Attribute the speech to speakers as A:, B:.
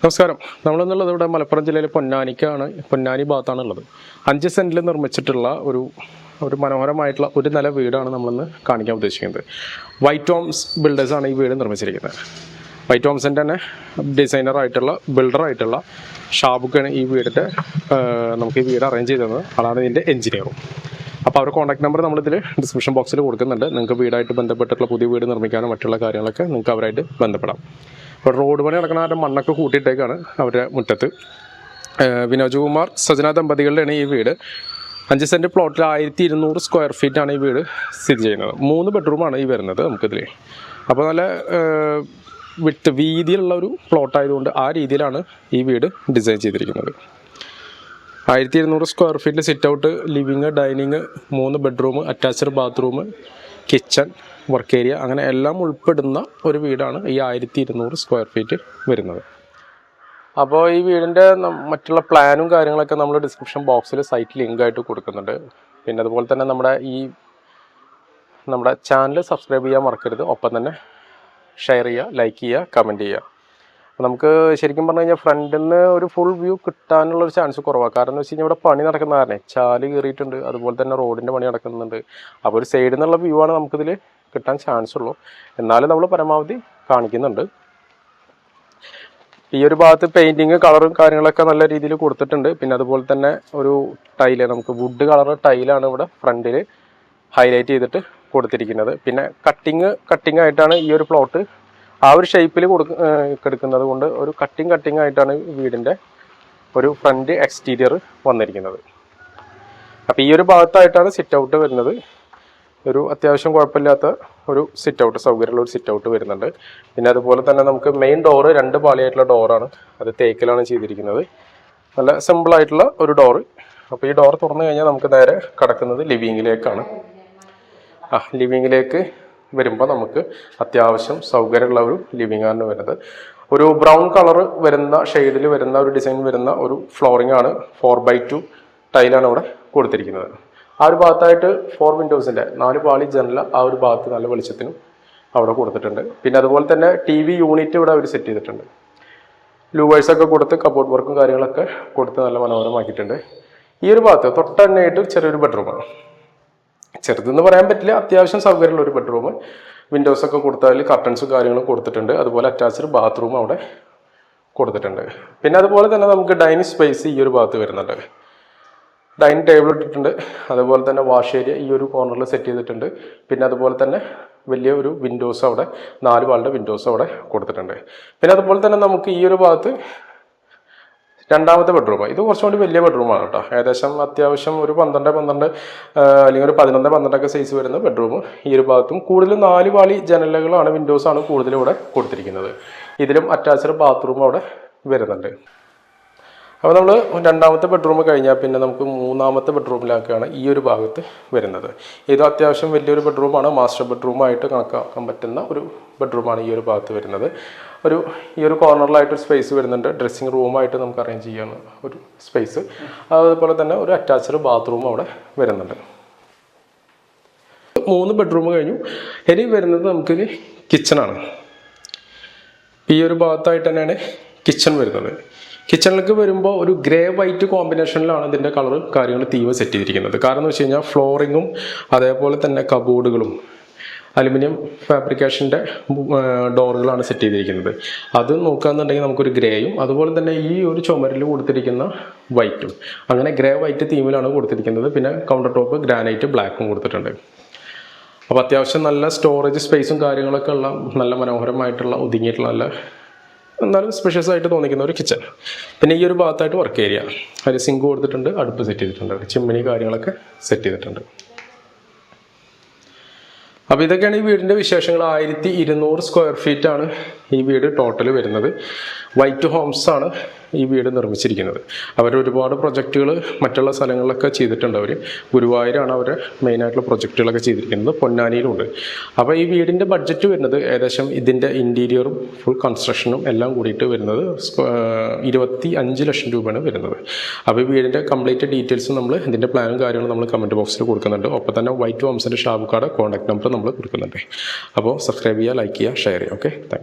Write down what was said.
A: നമസ്കാരം. നമ്മളെന്നുള്ളത് ഇവിടെ മലപ്പുറം ജില്ലയിലെ പൊന്നാനി ഭാഗത്താണുള്ളത്. 5 സെൻറ്റിൽ നിർമ്മിച്ചിട്ടുള്ള ഒരു മനോഹരമായിട്ടുള്ള ഒരു നില വീടാണ് നമ്മളിന്ന് കാണിക്കാൻ ഉദ്ദേശിക്കുന്നത്. വൈറ്റ് ഹോംസ് ബിൽഡേഴ്സാണ് ഈ വീട് നിർമ്മിച്ചിരിക്കുന്നത്. വൈറ്റ് ഹോംസിൻ്റെ തന്നെ ബിൽഡറായിട്ടുള്ള ഷാബുക്കാണ് ഈ വീടിൻ്റെ നമുക്ക് ഈ വീട് അറേഞ്ച് ചെയ്തത്. ആളാണ് ഇതിൻ്റെ എഞ്ചിനീയറും. അപ്പോൾ അവരുടെ കോൺടാക്ട് നമ്പർ നമ്മളിതിൽ ഡിസ്ക്രിപ്ഷൻ ബോക്സിൽ കൊടുക്കുന്നുണ്ട്. നിങ്ങൾക്ക് വീടായിട്ട് ബന്ധപ്പെട്ടിട്ടുള്ള പുതിയ വീട് നിർമ്മിക്കാനോ മറ്റുള്ള കാര്യങ്ങളൊക്കെ നിങ്ങൾക്ക് അവരായിട്ട് ബന്ധപ്പെടാം. അപ്പോൾ റോഡ് പണി നടക്കുന്ന ആരുടെ മണ്ണൊക്കെ കൂട്ടിയിട്ടേക്കാണ് അവരുടെ മുറ്റത്ത്. വിനോജ് കുമാർ സജന ദമ്പതികളുടെയാണ് ഈ വീട്. 5 സെൻറ്റ് പ്ലോട്ടിൽ 1200 സ്ക്വയർ ഫീറ്റാണ് ഈ വീട് സ്ഥിതി ചെയ്യുന്നത്. 3 ബെഡ്റൂമാണ് ഈ വരുന്നത് നമുക്കിതിൽ. അപ്പോൾ നല്ല വീതിയിലുള്ള ഒരു പ്ലോട്ടായതുകൊണ്ട് ആ രീതിയിലാണ് ഈ വീട് ഡിസൈൻ ചെയ്തിരിക്കുന്നത്. 1200 സ്ക്വയർ ഫീറ്റിൽ sit out, living, dining, 3 bedroom, attached bathroom, kitchen, work area, അങ്ങനെ എല്ലാം ഉൾപ്പെടുന്ന ഒരു വീടാണ് ഈ 1200 സ്ക്വയർ ഫീറ്റ് വരുന്നത്. അപ്പോൾ ഈ വീടിൻ്റെ മറ്റുള്ള പ്ലാനും കാര്യങ്ങളൊക്കെ നമ്മൾ ഡിസ്ക്രിപ്ഷൻ ബോക്സിൽ സൈറ്റ് ലിങ്കായിട്ട് കൊടുക്കുന്നുണ്ട്. പിന്നെ അതുപോലെ തന്നെ നമ്മുടെ ചാനൽ സബ്സ്ക്രൈബ് ചെയ്യാൻ മറക്കരുത്. ഒപ്പം തന്നെ ഷെയർ ചെയ്യുക, ലൈക്ക് ചെയ്യുക, കമൻറ്റ് ചെയ്യുക. നമുക്ക് ശരിക്കും പറഞ്ഞു കഴിഞ്ഞാൽ ഫ്രണ്ടിൽ നിന്ന് ഒരു ഫുൾ വ്യൂ കിട്ടാനുള്ളൊരു ചാൻസ് കുറവാണ്. കാരണം എന്ന് വെച്ച് കഴിഞ്ഞാൽ ഇവിടെ പണി നടക്കുന്ന കാരണേ ചാല് കയറിയിട്ടുണ്ട്, അതുപോലെ തന്നെ റോഡിൻ്റെ പണി നടക്കുന്നുണ്ട്. അപ്പോൾ ഒരു സൈഡിൽ നിന്നുള്ള വ്യൂ ആണ് നമുക്കിതിൽ കിട്ടാൻ ചാൻസ് ഉള്ളൂ. എന്നാലും നമ്മൾ പരമാവധി കാണിക്കുന്നുണ്ട്. ഈ ഒരു ഭാഗത്ത് പെയിൻറ്റിങ്, കളറും കാര്യങ്ങളൊക്കെ നല്ല രീതിയിൽ കൊടുത്തിട്ടുണ്ട്. പിന്നെ അതുപോലെ തന്നെ ഒരു ടൈല്, നമുക്ക് വുഡ് കളർ ടൈലാണ് ഇവിടെ ഫ്രണ്ടിൽ ഹൈലൈറ്റ് ചെയ്തിട്ട് കൊടുത്തിരിക്കുന്നത്. പിന്നെ കട്ടിങ് ആയിട്ടാണ് ഈ ഒരു പ്ലോട്ട് ആ ഒരു ഷേപ്പിൽ കൊടുക്കുന്നത് കൊണ്ട് ഒരു കട്ടിങ് ആയിട്ടാണ് വീടിൻ്റെ ഒരു ഫ്രണ്ട് എക്സ്റ്റീരിയർ വന്നിരിക്കുന്നത്. അപ്പോൾ ഈ ഒരു ഭാഗത്തായിട്ടാണ് സിറ്റ് ഔട്ട് വരുന്നത്. ഒരു അത്യാവശ്യം കുഴപ്പമില്ലാത്ത ഒരു സിറ്റ് ഔട്ട്, സൗകര്യമുള്ള ഒരു സിറ്റ് ഔട്ട് വരുന്നുണ്ട്. പിന്നെ അതുപോലെ തന്നെ നമുക്ക് മെയിൻ ഡോറ് 2 പാളിയായിട്ടുള്ള ഡോറാണ്. അത് തേക്കിലാണ് ചെയ്തിരിക്കുന്നത്. നല്ല സിമ്പിളായിട്ടുള്ള ഒരു ഡോറ്. അപ്പോൾ ഈ ഡോർ തുറന്നു കഴിഞ്ഞാൽ നമുക്ക് നേരെ കടക്കുന്നത് ലിവിങ്ങിലേക്കാണ്. ലിവിങ്ങിലേക്ക് വരുമ്പോൾ നമുക്ക് അത്യാവശ്യം സൗകര്യമുള്ള ഒരു ലിവിംഗ് ആണ് വരുന്നത്. ഒരു ബ്രൗൺ കളർ വരുന്ന ഷെയ്ഡിൽ വരുന്ന ഒരു ഡിസൈൻ വരുന്ന ഒരു ഫ്ലോറിംഗ് ആണ്. 4x2 ടൈലാണ് ഇവിടെ കൊടുത്തിരിക്കുന്നത്. ആ ഒരു ഭാഗത്തായിട്ട് 4 വിൻഡോസിൻ്റെ 4 പാളി ജനല ആ ഒരു ഭാഗത്ത് നല്ല വെളിച്ചത്തിനും അവിടെ കൊടുത്തിട്ടുണ്ട്. പിന്നെ അതുപോലെ തന്നെ TV യൂണിറ്റ് ഇവിടെ അവർ സെറ്റ് ചെയ്തിട്ടുണ്ട്. ലൂവേഴ്സൊക്കെ കൊടുത്ത് കബോർഡ് വർക്കും കാര്യങ്ങളൊക്കെ കൊടുത്ത് നല്ല മനോഹരമാക്കിയിട്ടുണ്ട്. ഈ ഒരു ഭാഗത്ത് തൊട്ടന്നെയായിട്ട് ചെറിയൊരു ബെഡ്റൂമാണ്. ചെറുതെന്ന് പറയാൻ പറ്റില്ല, അത്യാവശ്യം സൗകര്യമുള്ള ഒരു ബെഡ്റൂം. വിൻഡോസൊക്കെ കൊടുത്താൽ കർട്ടൻസും കാര്യങ്ങളും കൊടുത്തിട്ടുണ്ട്. അതുപോലെ അറ്റാച്ച്ഡ് ബാത്റൂം അവിടെ കൊടുത്തിട്ടുണ്ട്. പിന്നെ അതുപോലെ തന്നെ നമുക്ക് ഡൈനിങ് സ്പേസ് ഈ ഒരു ഭാഗത്ത് വരുന്നുണ്ട്. ഡൈനിങ് ടേബിൾ ഇട്ടിട്ടുണ്ട്. അതുപോലെ തന്നെ വാഷ് ഏരിയ ഈ ഒരു കോർണറിൽ സെറ്റ് ചെയ്തിട്ടുണ്ട്. പിന്നെ അതുപോലെ തന്നെ വലിയ ഒരു വിൻഡോസ് അവിടെ 4 വാളിൻ്റെ വിൻഡോസ് അവിടെ കൊടുത്തിട്ടുണ്ട്. പിന്നെ അതുപോലെ തന്നെ നമുക്ക് ഈ ഒരു ഭാഗത്ത് രണ്ടാമത്തെ ബെഡ്റൂം, ഇത് കുറച്ചുകൂടി വലിയ ബെഡ്റൂമാണ് കേട്ടോ. ഏകദേശം അത്യാവശ്യം ഒരു 12 അല്ലെങ്കിൽ ഒരു 11-12 സൈസ് വരുന്ന ബെഡ്റൂം ഈ ഒരു ഭാഗത്തും. കൂടുതലും 4 പാളി ജനലുകളാണ്, വിൻഡോസാണ് കൂടുതലും ഇവിടെ കൊടുത്തിരിക്കുന്നത്. ഇതിലും അറ്റാച്ച്ഡ് ബാത്റൂം അവിടെ വരുന്നുണ്ട്. അപ്പോൾ നമ്മൾ രണ്ടാമത്തെ ബെഡ്റൂം കഴിഞ്ഞാൽ പിന്നെ നമുക്ക് മൂന്നാമത്തെ ബെഡ്റൂമിലേക്കാണ് ഈ ഒരു ഭാഗത്ത് വരുന്നത്. ഇത് അത്യാവശ്യം വലിയൊരു ബെഡ്റൂമാണ്. മാസ്റ്റർ ബെഡ്റൂമായിട്ട് കണക്കാക്കാൻ പറ്റുന്ന ഒരു ബെഡ്റൂമാണ് ഈ ഒരു ഭാഗത്ത് വരുന്നത്. ഈ ഒരു കോർണറിലായിട്ടൊരു സ്പേസ് വരുന്നുണ്ട്. ഡ്രസ്സിങ് റൂമായിട്ട് നമുക്ക് അറേഞ്ച് ചെയ്യാവുന്ന ഒരു സ്പേസ്. അതുപോലെ തന്നെ ഒരു അറ്റാച്ച്ഡ് ബാത്റൂം അവിടെ വരുന്നുണ്ട്. 3 ബെഡ്റൂം കഴിഞ്ഞു. ഇനി വരുന്നത് നമുക്കൊരു കിച്ചണാണ്. ഈ ഒരു ഭാഗത്തായിട്ട് തന്നെയാണ് കിച്ചൺ വരുന്നത്. കിച്ചണിലേക്ക് വരുമ്പോൾ ഒരു ഗ്രേ വൈറ്റ് കോമ്പിനേഷനിലാണ് ഇതിൻ്റെ കളർ കാര്യങ്ങൾ സെറ്റ് ചെയ്തിരിക്കുന്നത്. കാരണം എന്ന് വെച്ച് കഴിഞ്ഞാൽ ഫ്ലോറിങ്ങും അതേപോലെ തന്നെ കബോർഡുകളും അലുമിനിയം ഫാബ്രിക്കേഷൻ്റെ ഡോറുകളാണ് സെറ്റ് ചെയ്തിരിക്കുന്നത്. അത് നോക്കുകയെന്നുണ്ടെങ്കിൽ നമുക്കൊരു ഗ്രേയും അതുപോലെ തന്നെ ഈ ഒരു ചുമരിൽ കൊടുത്തിരിക്കുന്ന വൈറ്റും, അങ്ങനെ ഗ്രേ വൈറ്റ് തീമിലാണ് കൊടുത്തിരിക്കുന്നത്. പിന്നെ കൗണ്ടർ ടോപ്പ് ഗ്രാനൈറ്റ് ബ്ലാക്കും കൊടുത്തിട്ടുണ്ട്. അപ്പോൾ അത്യാവശ്യം നല്ല സ്റ്റോറേജ് സ്പേസും കാര്യങ്ങളൊക്കെ ഉള്ള നല്ല മനോഹരമായിട്ടുള്ള ഒതുങ്ങിയിട്ടുള്ള നല്ല എന്നാലും സ്പെഷ്യസ് ആയിട്ട് തോന്നിക്കുന്ന ഒരു കിച്ചൺ. പിന്നെ ഈ ഒരു ഭാഗത്തായിട്ട് വർക്ക് ഏരിയ, അതിൽ സിങ്ക് കൊടുത്തിട്ടുണ്ട്, അടുപ്പ് സെറ്റ് ചെയ്തിട്ടുണ്ട്, ചിമ്മിനി കാര്യങ്ങളൊക്കെ സെറ്റ് ചെയ്തിട്ടുണ്ട്. അപ്പോൾ ഇതൊക്കെയാണ് ഈ വീടിൻ്റെ വിശേഷങ്ങൾ. 1200 സ്ക്വയർ ഫീറ്റാണ് ഈ വീട് ടോട്ടൽ വരുന്നത്. വൈറ്റ് ഹോംസ് ആണ് ഈ വീട് നിർമ്മിച്ചിരിക്കുന്നത്. അവർ ഒരുപാട് പ്രൊജക്റ്റുകൾ മറ്റുള്ള സ്ഥലങ്ങളിലൊക്കെ ചെയ്തിട്ടുണ്ട്. അവർ ഗുരുവായൂരാണ് അവരുടെ മെയിനായിട്ടുള്ള പ്രൊജക്റ്റുകളൊക്കെ ചെയ്തിരിക്കുന്നത്. പൊന്നാനിയിലുണ്ട്. അപ്പോൾ ഈ വീടിൻ്റെ ബഡ്ജറ്റ് വരുന്നത് ഏകദേശം ഇതിൻ്റെ ഇൻറ്റീരിയറും ഫുൾ കൺസ്ട്രക്ഷനും എല്ലാം കൂടിയിട്ട് വരുന്നത് 25 ലക്ഷം രൂപയാണ് വരുന്നത്. അപ്പോൾ ഈ വീടിൻ്റെ കംപ്ലീറ്റ് ഡീറ്റെയിൽസ് നമ്മൾ ഇതിൻ്റെ പ്ലാനും കാര്യങ്ങളും നമ്മൾ കമൻറ്റ് ബോക്സിൽ കൊടുക്കുന്നുണ്ട്. ഒപ്പം തന്നെ വൈറ്റ് ഹോംസിൻ്റെ ഷാബുക്കാരുടെ കോൺടാക്ട് നമ്പർ നമ്മൾ കൊടുക്കുന്നുണ്ട്. അപ്പോൾ സബ്സ്ക്രൈബ് ചെയ്യുക, ലൈക്ക് ചെയ്യുക, ഷെയർ ചെയ്യുക. Okay, thank you.